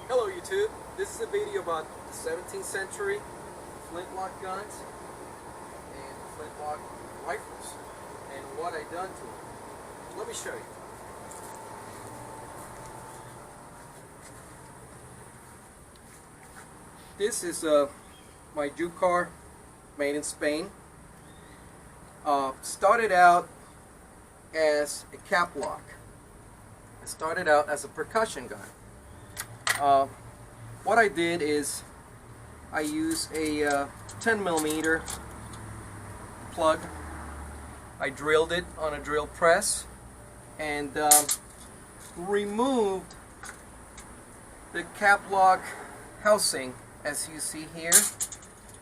Hello YouTube, this is a video about the 17th century flintlock guns and flintlock rifles and what I done to them. Let me show you. This is my jukar made in Spain. Started out as a cap lock. It started out as a percussion gun. What I did is I used a 10mm plug. I drilled it on a drill press and removed the cap lock housing, as you see here.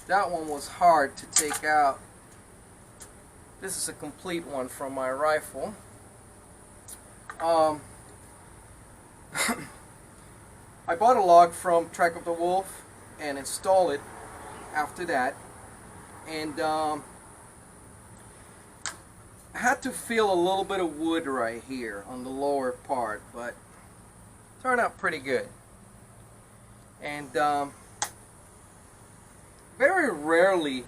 That one was hard to take out. This is a complete one from my rifle. I bought a lock from Track of the Wolf and installed it after that, and I had to feel a little bit of wood right here on the lower part, but it turned out pretty good. And very rarely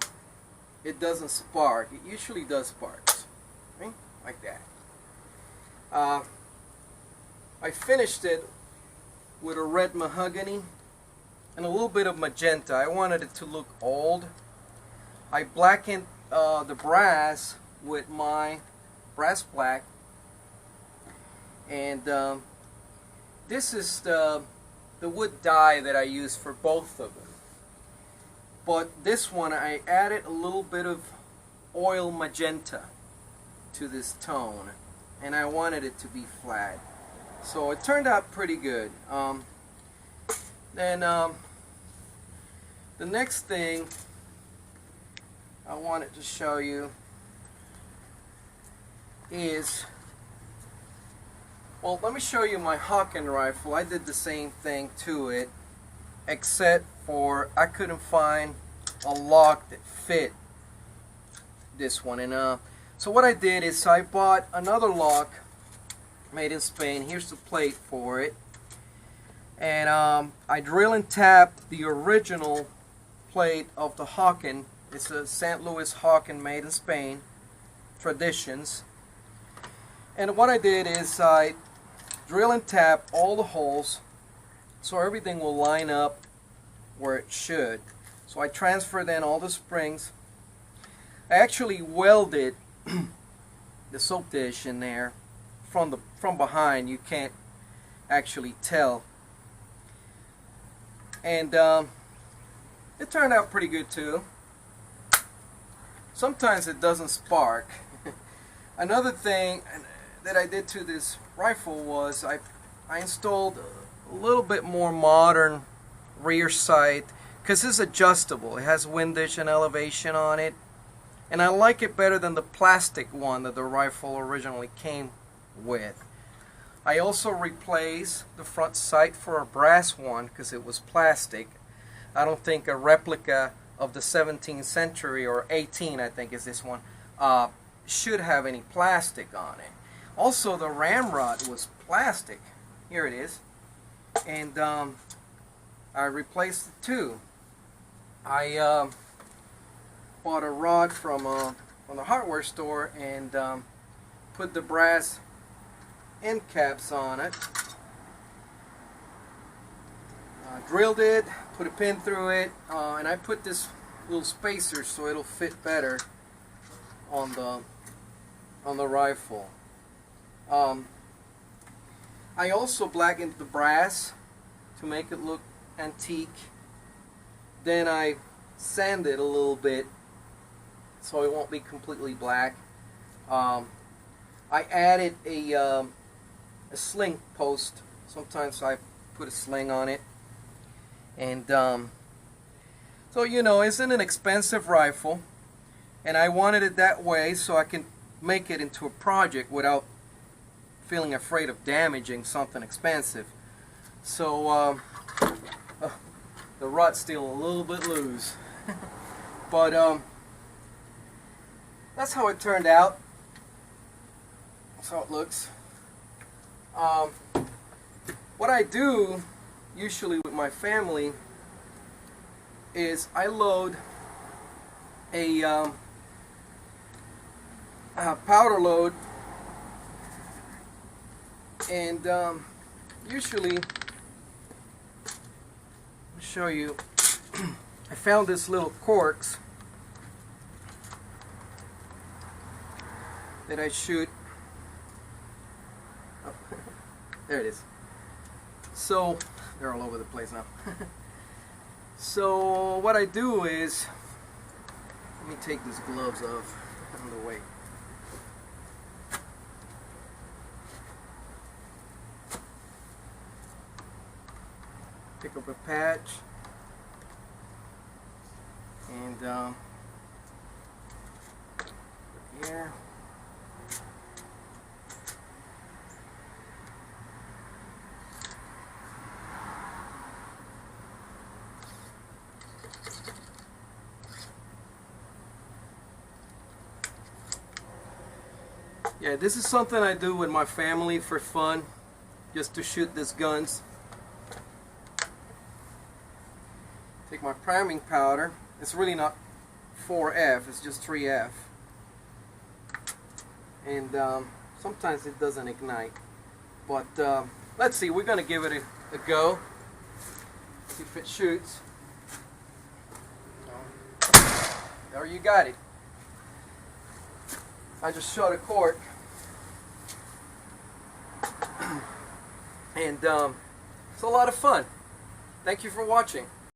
it doesn't spark. It usually does sparks, right? Like that. I finished it with a red mahogany and a little bit of magenta. I wanted it to look old. I blackened the brass with my brass black, and this is the wood dye that I use for both of them. But this one I added a little bit of oil magenta to this tone, and I wanted it to be flat. So it turned out pretty good. Then the next thing I wanted to show you is, well, let me show you my Hawken rifle. I did the same thing to it, except for I couldn't find a lock that fit this one. And so what I did is I bought another lock made in Spain. Here's the plate for it, and I drill and tap the original plate of the Hawken. It's a St. Louis Hawken made in Spain, Traditions. And what I did is I drill and tap all the holes so everything will line up where it should. So I transfer then all the springs. I actually welded the soap dish in there from behind. You can't actually tell, and it turned out pretty good too. Sometimes it doesn't spark. Another thing that I did to this rifle was I installed a little bit more modern rear sight, because it's adjustable. It has windage and elevation on it, and I like it better than the plastic one that the rifle originally came with. I also replaced the front sight for a brass one because it was plastic. I don't think a replica of the 17th century, or 18 I think is this one, should have any plastic on it. Also, the ramrod was plastic. Here it is. And I replaced it too. I bought a rod from the hardware store and put the brass end caps on it. Drilled it, put a pin through it, and I put this little spacer so it'll fit better on the rifle. I also blackened the brass to make it look antique. Then I sanded a little bit so it won't be completely black. I added a sling post. Sometimes I put a sling on it. And so, you know, it's an expensive rifle, and I wanted it that way so I can make it into a project without feeling afraid of damaging something expensive. So the rut's still a little bit loose. But that's how it turned out. That's how it looks. What I do usually with my family is I load a powder load, and usually, I'll show you, I found this little corks that I shoot. Oh, there it is. So they're all over the place now. So what I do is, let me take these gloves off on the way. Pick up a patch and here. Yeah, this is something I do with my family for fun, just to shoot these guns. Take my priming powder. It's really not 4F, it's just 3F. And sometimes it doesn't ignite. But let's see, we're going to give it a go. See if it shoots. There you got it. I just shot a cork. And it's a lot of fun. Thank you for watching.